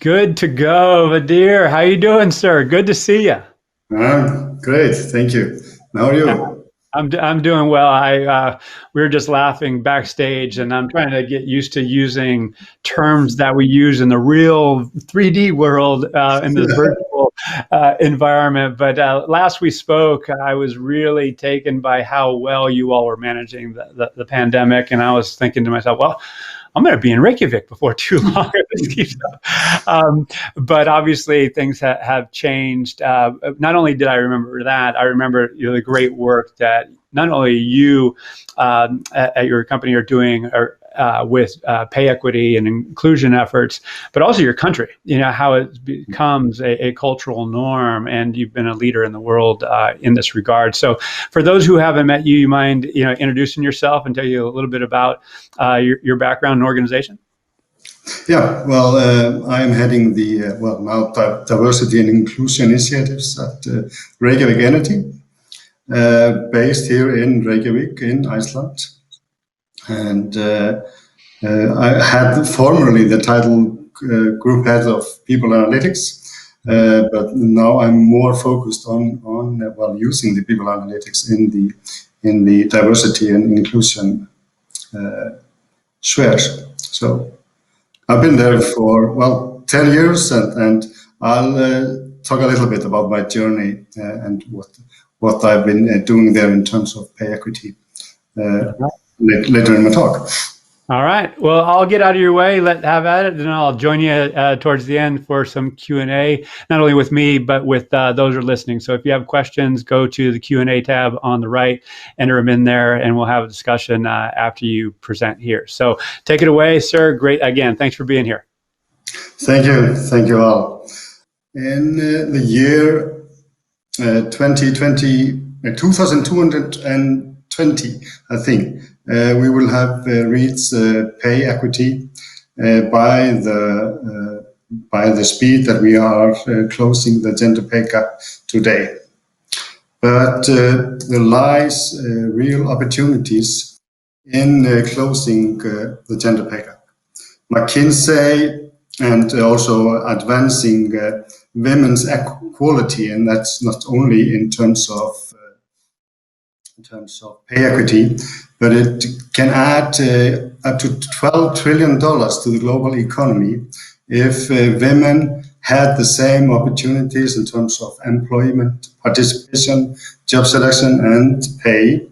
Good to go, Vidir. How you doing, sir? Good to see you. I'm great, thank you. How are you? I'm doing well. I we were just laughing backstage, and I'm trying to get used to using terms that we use in the real 3D world in this virtual environment. But last we spoke, I was really taken by how well you all were managing the pandemic, and I was thinking to myself, well, I'm going to be in Reykjavik before too long. But obviously, things have changed. Not only did I remember that, I remember the great work that not only you at your company are doing with pay equity and inclusion efforts, but also your country. How it becomes a cultural norm, and you've been a leader in the world in this regard. So, for those who haven't met you, you mind introducing yourself and tell you a little bit about your background and organization? Yeah, well, I am heading the now diversity and inclusion initiatives at Reykjavik Energy, based here in Reykjavik in Iceland, and I had formerly the title group head of people analytics, but now I'm more focused on using the people analytics in the diversity and inclusion spheres. So I've been there for 10 years, and I'll talk a little bit about my journey and what I've been doing there in terms of pay equity later in my talk. All right. Well, I'll get out of your way. Have at it, and I'll join you towards the end for some Q&A, not only with me, but with those who are listening. So if you have questions, go to the Q&A tab on the right, enter them in there, and we'll have a discussion after you present here. So take it away, sir. Great. Again, thanks for being here. Thank you. Thank you all. In the year 2220, I think, we will have reached pay equity by the speed that we are closing the gender pay gap today. But there lies real opportunities in closing the gender pay gap. McKinsey and also advancing women's equality, and that's not only in terms of pay equity, but it can add up to $12 trillion to the global economy if women had the same opportunities in terms of employment, participation, job selection, and pay.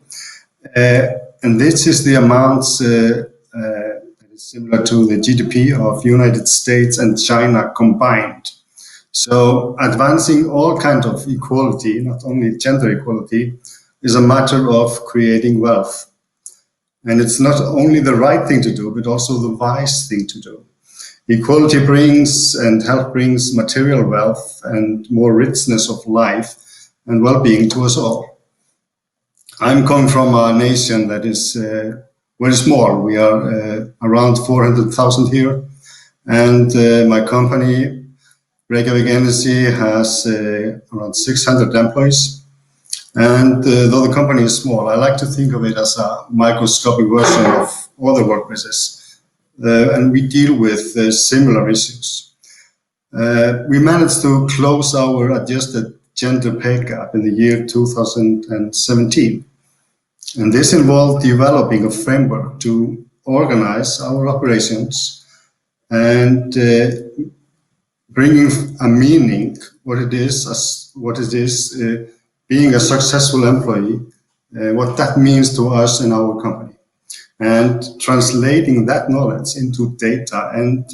And this is the amounts that is similar to the GDP of United States and China combined. So advancing all kinds of equality, not only gender equality, is a matter of creating wealth. And it's not only the right thing to do, but also the wise thing to do. Equality brings and health brings material wealth and more richness of life and well-being to us all. I'm coming from a nation that is very small. We are around 400,000 here. And my company, Reykjavik Energy, has around 600 employees. And though the company is small, I like to think of it as a microscopic version of other workplaces. And we deal with similar issues. We managed to close our adjusted gender pay gap in the year 2017. And this involved developing a framework to organize our operations and bringing a meaning what it is being a successful employee, what that means to us in our company, and translating that knowledge into data and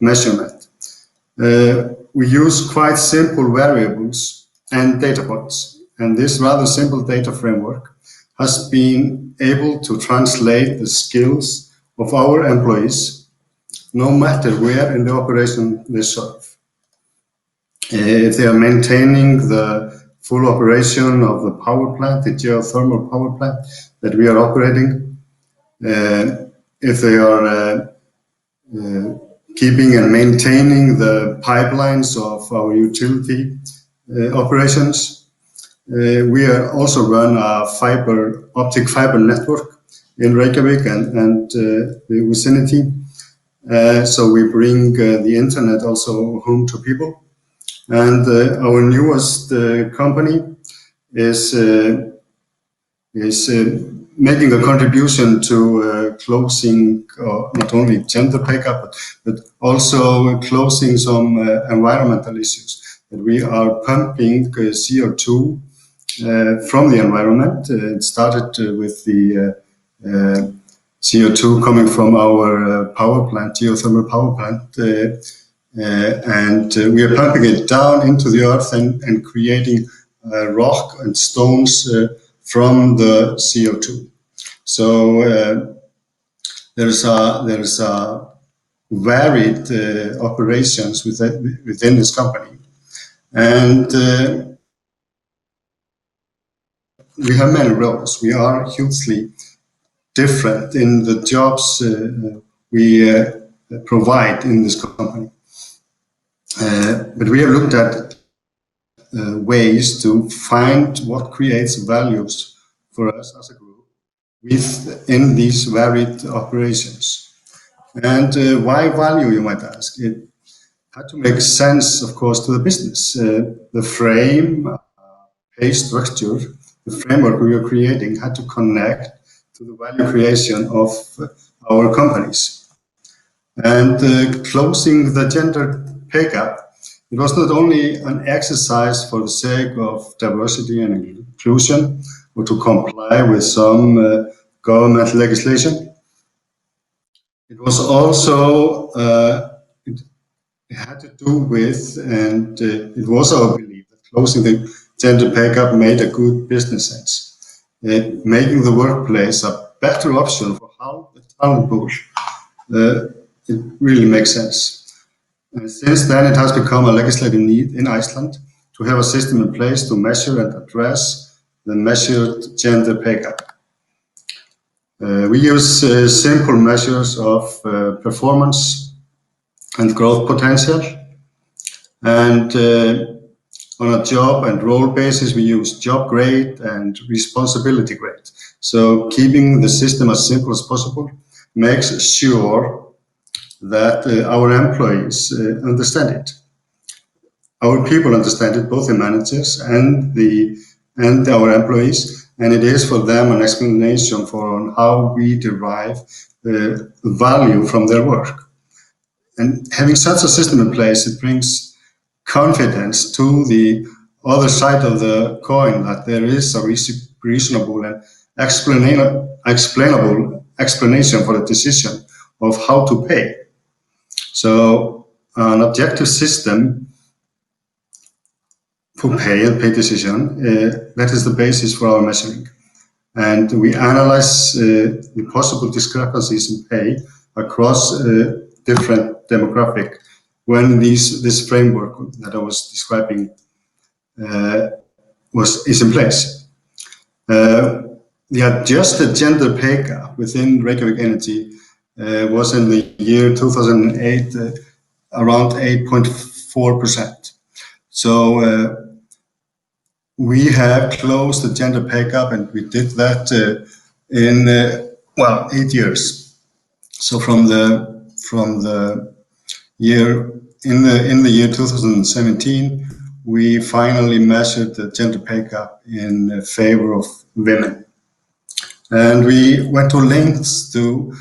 measurement. We use quite simple variables and data points, and this rather simple data framework has been able to translate the skills of our employees, no matter where in the operation they serve. If they are maintaining the full operation of the power plant, the geothermal power plant that we are operating, if they are keeping and maintaining the pipelines of our utility operations. We are also run a optic fiber network in Reykjavik and the vicinity. So we bring the internet also home to people. And our newest company is making a contribution to closing not only gender pay gap, but also closing some environmental issues. That we are pumping CO2 from the environment. It started with the CO2 coming from our power plant, geothermal power plant, and we are pumping it down into the earth and creating rock and stones from the CO2. So there's a varied operations within this company, and we have many roles. We are hugely different in the jobs we provide in this company. But we have looked at ways to find what creates values for us as a group within these varied operations. And why value, you might ask? It had to make sense, of course, to the business. The frame, pay structure, the framework we were creating had to connect to the value creation of our companies. And closing the gender pay gap, it was not only an exercise for the sake of diversity and inclusion or to comply with some government legislation. It was also, it had to do with, and it was our belief that closing the gender pay gap made a good business sense, making the workplace a better option for how the talent pool. It really makes sense. And since then, it has become a legislative need in Iceland to have a system in place to measure and address the measured gender pay gap. We use simple measures of performance and growth potential. And on a job and role basis, we use job grade and responsibility grade. So keeping the system as simple as possible makes sure that our employees understand it. Our people understand it, both the managers and our employees, and it is for them an explanation for how we derive value from their work. And having such a system in place, it brings confidence to the other side of the coin that there is a reasonable and explainable explanation for the decision of how to pay. So an objective system for pay and pay decision, that is the basis for our measuring. And we analyze the possible discrepancies in pay across different demographic when this framework that I was describing is in place. The adjusted gender pay gap within Reykjavik Energy was in the year 2008 around 8.4%. So we have closed the gender pay gap, and we did that in 8 years. So from the year in the year 2017, we finally measured the gender pay gap in favor of women, and we went to lengths to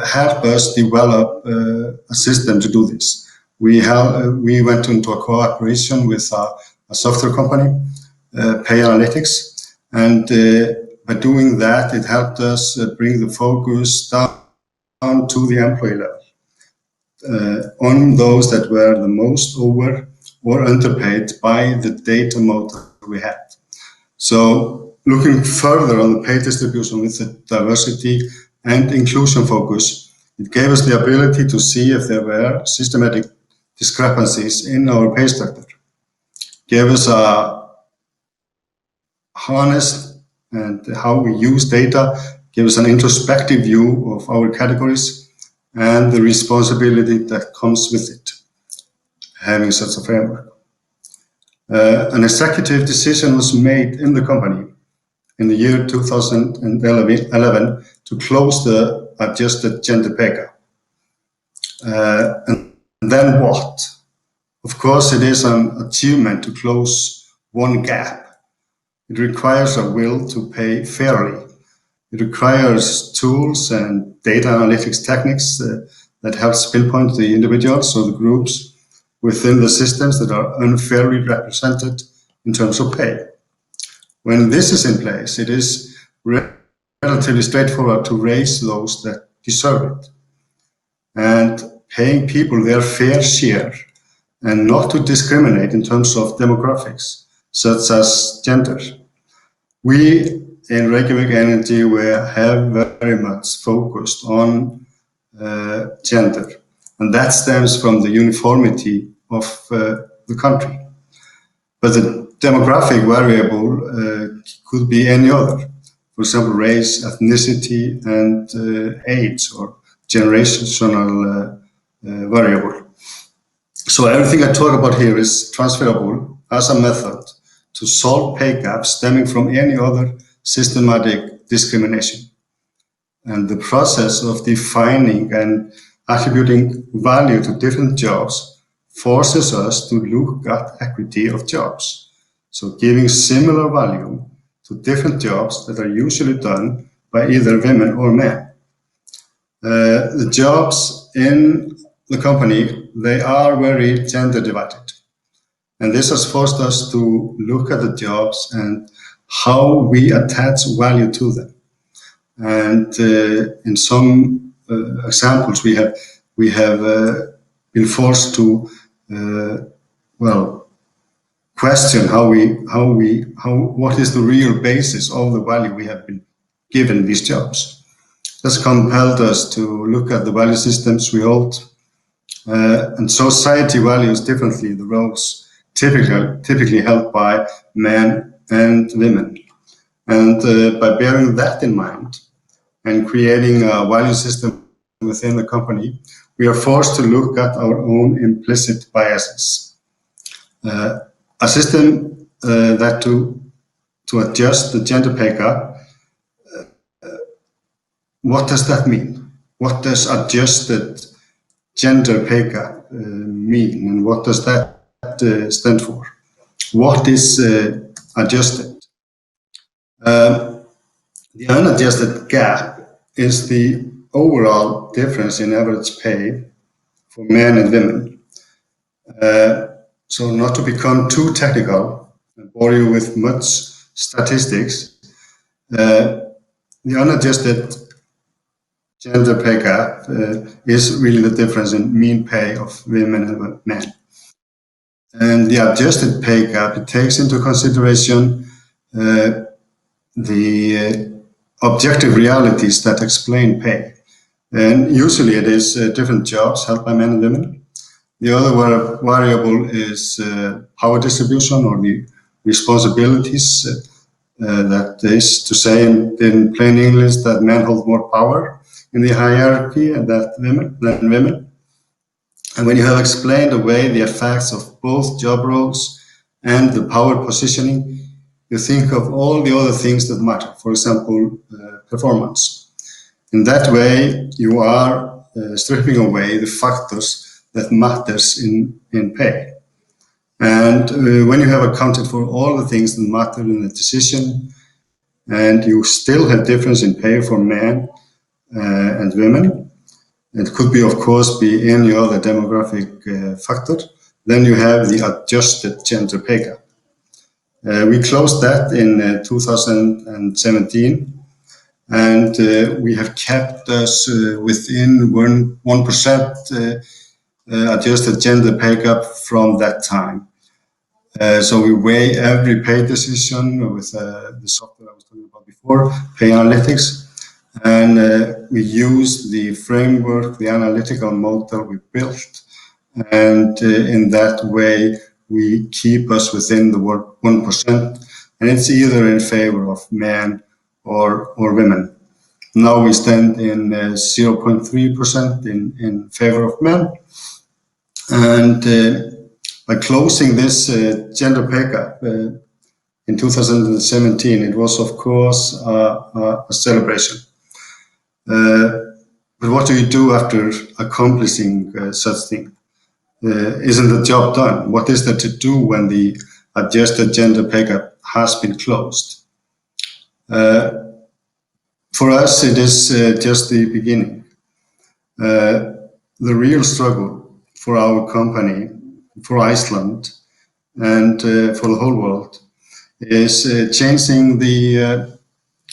help us develop a system to do this. We went into a cooperation with a software company, Pay Analytics, and by doing that, it helped us bring the focus down to the employee level, on those that were the most over or underpaid by the data model we had. So looking further on the pay distribution with the diversity and inclusion focus, it gave us the ability to see if there were systematic discrepancies in our pay structure. Gave us a honest and how we use data, gave us an introspective view of our categories and the responsibility that comes with it, having such a framework. An executive decision was made in the company in the year 2011 to close the adjusted gender pay gap. And then what? Of course, it is an achievement to close one gap. It requires a will to pay fairly. It requires tools and data analytics techniques that helps pinpoint the individuals or the groups within the systems that are unfairly represented in terms of pay. When this is in place, it is relatively straightforward to raise those that deserve it. And paying people their fair share and not to discriminate in terms of demographics, such as gender. We in Reykjavik Energy have very much focused on gender, and that stems from the uniformity of the country. But the demographic variable could be any other. For example, race, ethnicity, and age or generational variable. So everything I talk about here is transferable as a method to solve pay gaps stemming from any other systematic discrimination. And the process of defining and attributing value to different jobs forces us to look at equity of jobs. So giving similar value to different jobs that are usually done by either women or men. The jobs in the company, they are very gender divided. And this has forced us to look at the jobs and how we attach value to them. And in some examples, we have been forced to question what is the real basis of the value we have been given these jobs. This compelled us to look at the value systems we hold, and society values differently the roles typically held by men and women. And by bearing that in mind and creating a value system within the company, we are forced to look at our own implicit biases. A system that to adjust the gender pay gap, what does that mean? What does adjusted gender pay gap mean, and what does that stand for? What is adjusted? The unadjusted gap is the overall difference in average pay for men and women. So not to become too technical and bore you with much statistics, the unadjusted gender pay gap is really the difference in mean pay of women and men. And the adjusted pay gap, it takes into consideration the objective realities that explain pay. And usually it is different jobs held by men and women. The other variable is power distribution or the responsibilities. That is to say in plain English that men hold more power in the hierarchy than women. And when you have explained away the effects of both job roles and the power positioning, you think of all the other things that matter, for example, performance. In that way, you are stripping away the factors that matters in pay. And when you have accounted for all the things that matter in the decision, and you still have difference in pay for men and women, it could be, of course, be any other demographic factor, then you have the adjusted gender pay gap. We closed that in 2017, and we have kept us within 1% adjusted gender pay gap from that time. So we weigh every pay decision with the software I was talking about before, Pay Analytics, and we use the framework, the analytical model we built, and in that way we keep us within the 1%, and it's either in favor of men or women. Now we stand in 0.3% in favor of men, and by closing this gender pay gap in 2017, it was of course a celebration. But but what do you do after accomplishing such thing? Isn't the job done? What is there to do when the adjusted gender pay gap has been closed? For us, it is just the beginning. The real struggle for our company, for Iceland, and for the whole world is changing the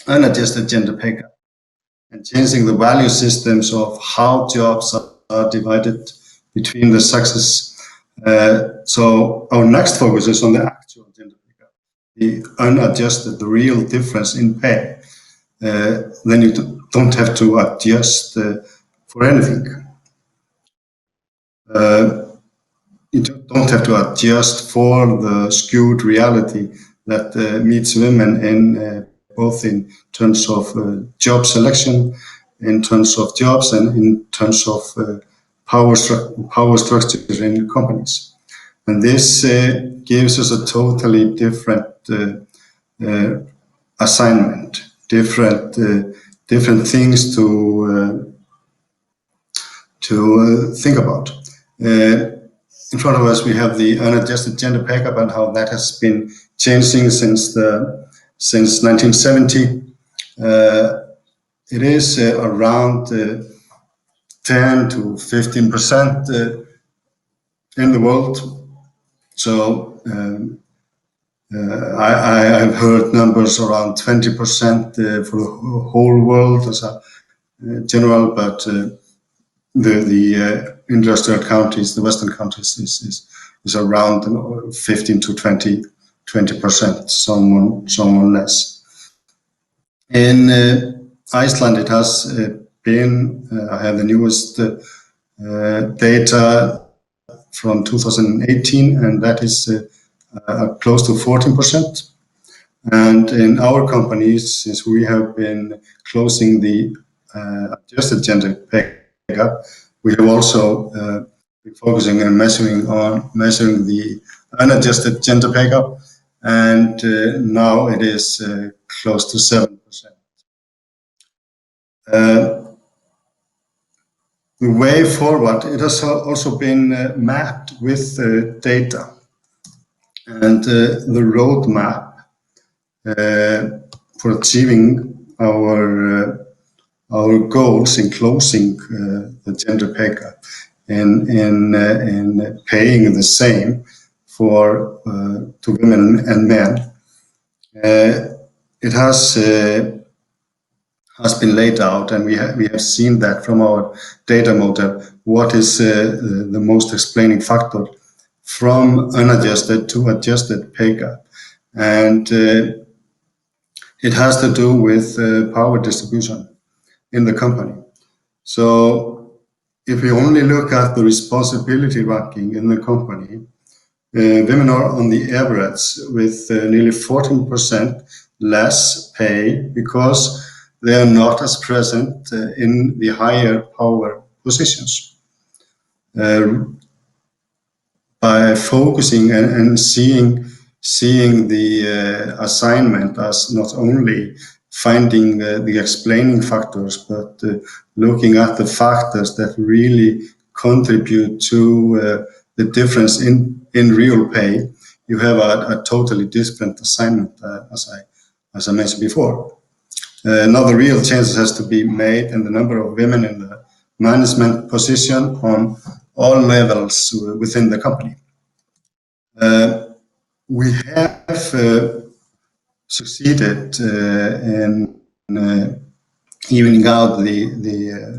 unadjusted gender pay gap and changing the value systems of how jobs are divided between the sexes. So our next focus is on the actual gender pay gap, the unadjusted, the real difference in pay. Then you don't have to adjust for anything. You don't have to adjust for the skewed reality that meets women in both in terms of job selection, in terms of jobs, and in terms of power structure in companies. And this gives us a totally different assignment, different things to think about. In front of us, we have the unadjusted gender pay gap and how that has been changing since 1970. It is around 10 to 15% in the world. So I've heard numbers around 20% for the whole world as a general, but the industrial countries, the Western countries, is around 15 to 20%, someone less. In Iceland, it has been, I have the newest data from 2018, and that is close to 14%. And in our companies, since we have been closing the adjusted gender pay gap, we have also been focusing and measuring the unadjusted gender pay gap, and now it is close to 7%. The way forward, it has also been mapped with data, and the roadmap for achieving our goals in closing the gender pay gap in paying the same for to women and men. It has been laid out, and we have seen that from our data model, what is the most explaining factor from unadjusted to adjusted pay gap. And it has to do with power distribution in the company. So if we only look at the responsibility ranking in the company, women are on the average with nearly 14% less pay because they are not as present in the higher power positions. By focusing and seeing the assignment as not only finding the explaining factors, but looking at the factors that really contribute to the difference in real pay, you have a totally different assignment, as I mentioned before. Now the real changes has to be made in the number of women in the management position on all levels within the company. We have succeeded in evening out the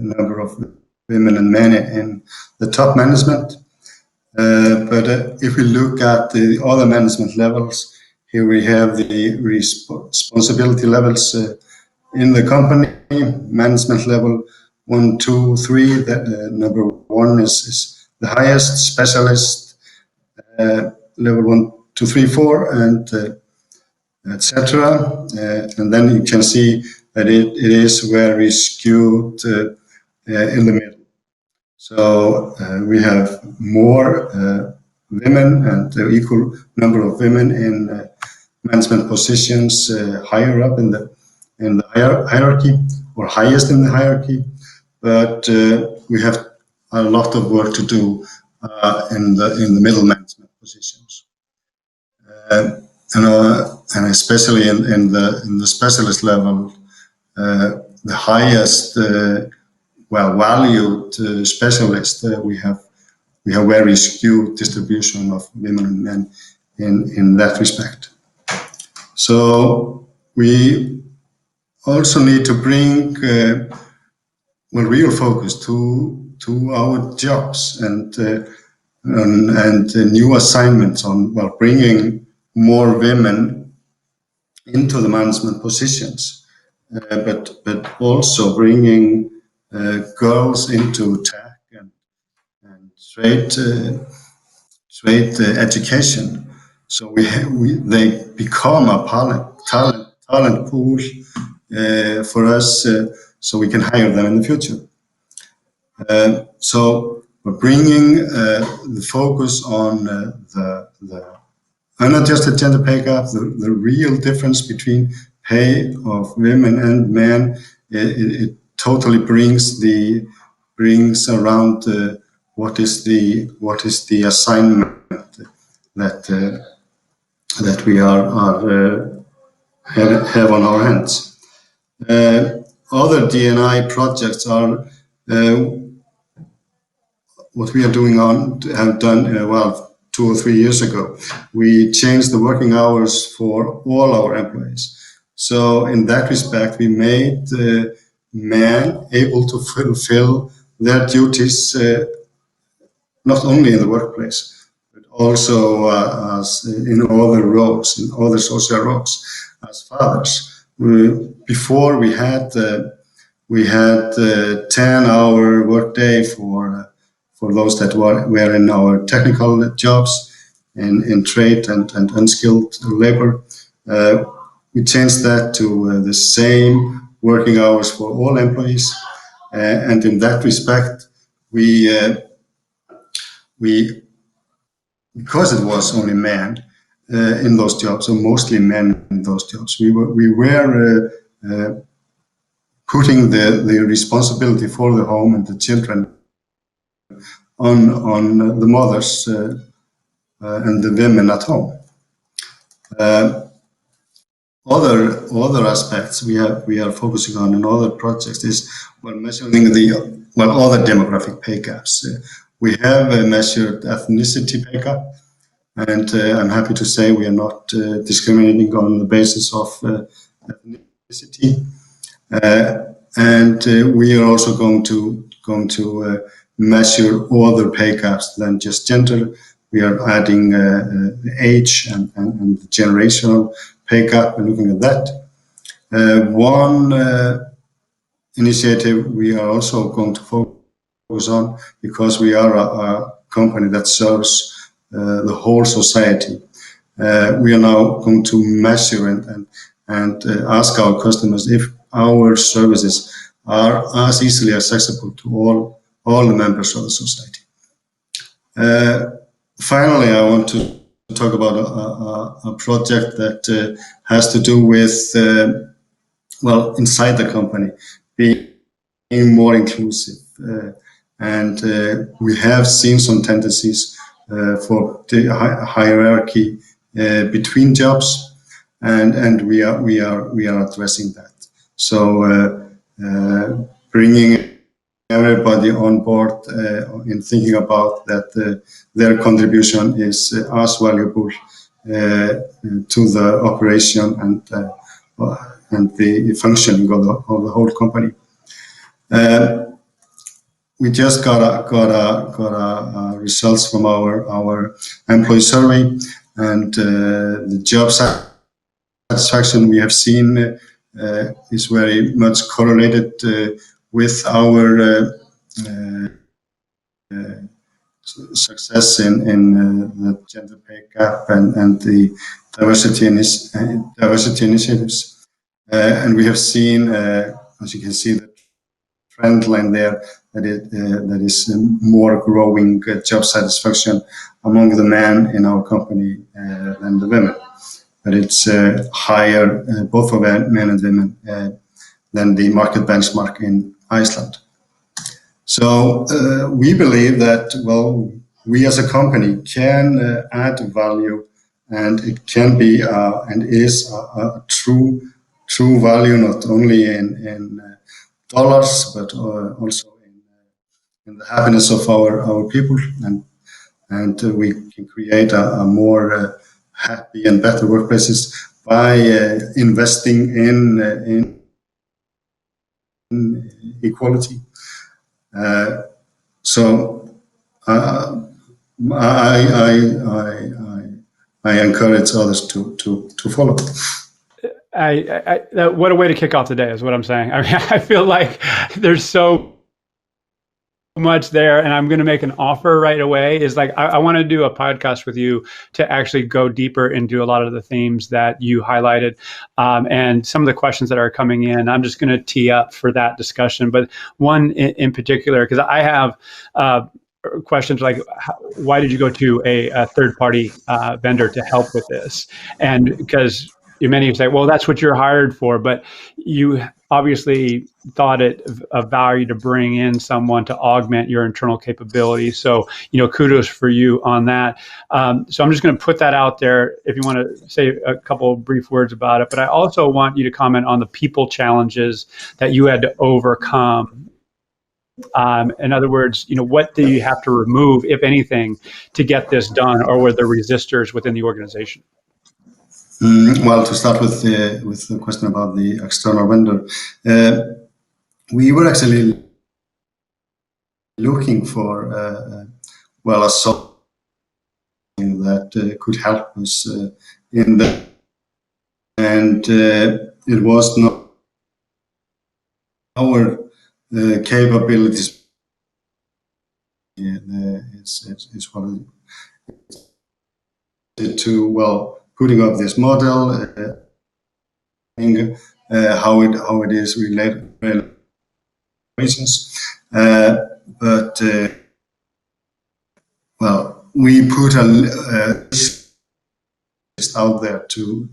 number of women and men in the top management. But if we look at the other management levels, here we have the responsibility levels in the company. Management level 1, 2, 3. Number 1 is the highest. Specialist level 1, 2, 3, 4, and etc. And then you can see that it is very skewed in the middle. So we have more women and equal number of women in management positions higher up in the hierarchy, or highest in the hierarchy, but we have a lot of work to do in the middle management positions, and especially in the specialist level, the highest valued specialists. We have very skewed distribution of women and men in that respect. So we also need to bring real focus to our jobs and new assignments on bringing more women into the management positions, but also bringing girls into tech and trade education. So they become a talent pool for us, so we can hire them in the future. So we're bringing the focus on the unadjusted gender pay gap, the real difference between pay of women and men. It totally brings around what is the assignment that we have on our hands. Other D&I projects are what we are have done 2 or 3 years ago. We changed the working hours for all our employees. So in that respect, we made men able to fulfill their duties not only in the workplace, but also as in other roles, in other social roles, as fathers. Before we had 10-hour workday for those that were in our technical jobs in trade and unskilled labor. We changed that to the same working hours for all employees, and in that respect, we because it was only men in those jobs, or mostly men in those jobs, we were putting the responsibility for the home and the children on the mothers and the women at home. Other aspects we are focusing on in other projects is measuring other demographic pay gaps. We have measured ethnicity pay gap, and I'm happy to say we are not discriminating on the basis of ethnicity. And we are also going to measure other pay gaps than just gender. We are adding age and the generational pay gap and looking at that. One initiative we are also going to focus on, because we are a company that serves the whole society. We are now going to measure and ask our customers if our services are as easily accessible to all the members of the society. Finally, I want to talk about a project that has to do with, inside the company, being more inclusive. And we have seen some tendencies for the hierarchy between jobs, and we are addressing that. So bringing everybody on board in thinking about that their contribution is as valuable to the operation and the functioning of the whole company. We just got results from our employee survey, and the job satisfaction we have seen is very much correlated with our success in the gender pay gap and the diversity initiatives. And we have seen, as you can see, the trend line there, that is more growing job satisfaction among the men in our company than the women. But it's higher, both for men and women, than the market benchmark in Iceland. So we believe that, well, we as a company can add value, and it can be and is a true value, not only in dollars, but also in the happiness of our people, and we can create a more happy and better workplaces by investing in equality. So I encourage others to follow. What a way to kick off the day is what I'm saying. I mean, I feel like there's so much there, and I'm going to make an offer right away. Is like I want to do a podcast with you to actually go deeper into a lot of the themes that you highlighted, and some of the questions that are coming in. I'm just going to tee up for that discussion, but one in particular, because I have questions like, why did you go to a third-party vendor to help with this? And because many say, well, that's what you're hired for, but you obviously thought it of value to bring in someone to augment your internal capabilities. So, kudos for you on that. So I'm just going to put that out there if you want to say a couple of brief words about it. But I also want you to comment on the people challenges that you had to overcome. In other words, what do you have to remove, if anything, to get this done, or were there resistors within the organization? Well, to start with the question about the external vendor, we were actually looking for a software that could help us in that, and it was not our capabilities. It's what it to putting up this model, how it is related reasons, but we put a list out there to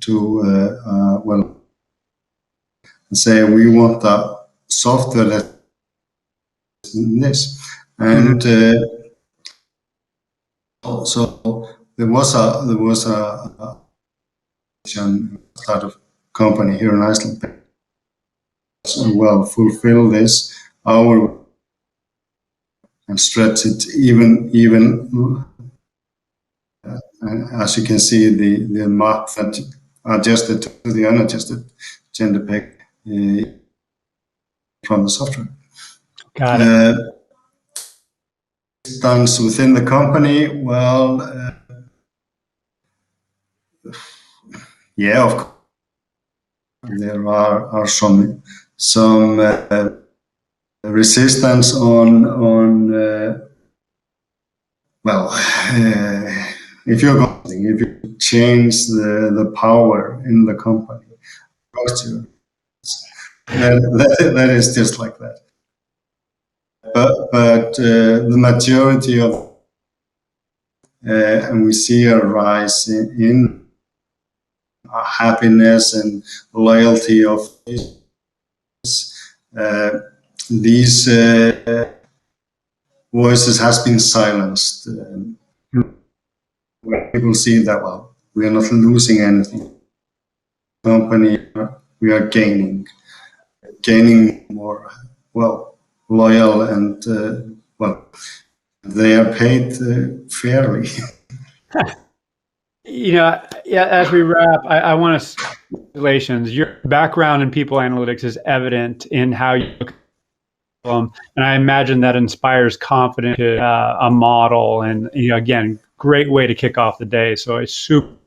say we want a software that in this, and so there was a startup company here in Iceland fulfill this our and stretch it even as you can see the map that adjusted to the unadjusted gender peg from the software. Got it. Done within the company, yeah, of course. There are some resistance on if you change the power in the company, that is just like that. But the majority of and we see a rise in happiness and loyalty of these voices has been silenced. People see that we are not losing anything. Company, we are gaining more loyal, and they are paid fairly. As we wrap, I want to congratulations. Your background in people analytics is evident in how you look at them, and I imagine that inspires confidence to a model. And again, great way to kick off the day. So I super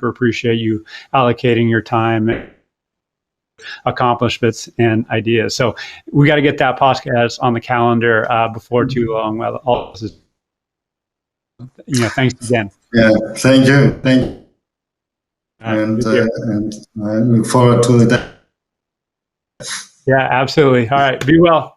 appreciate you allocating your time, accomplishments, and ideas. So we got to get that podcast on the calendar before too long. Well, all this is, thanks again. Yeah, thank you. And I look forward to the day. Yeah, absolutely. All right, be well.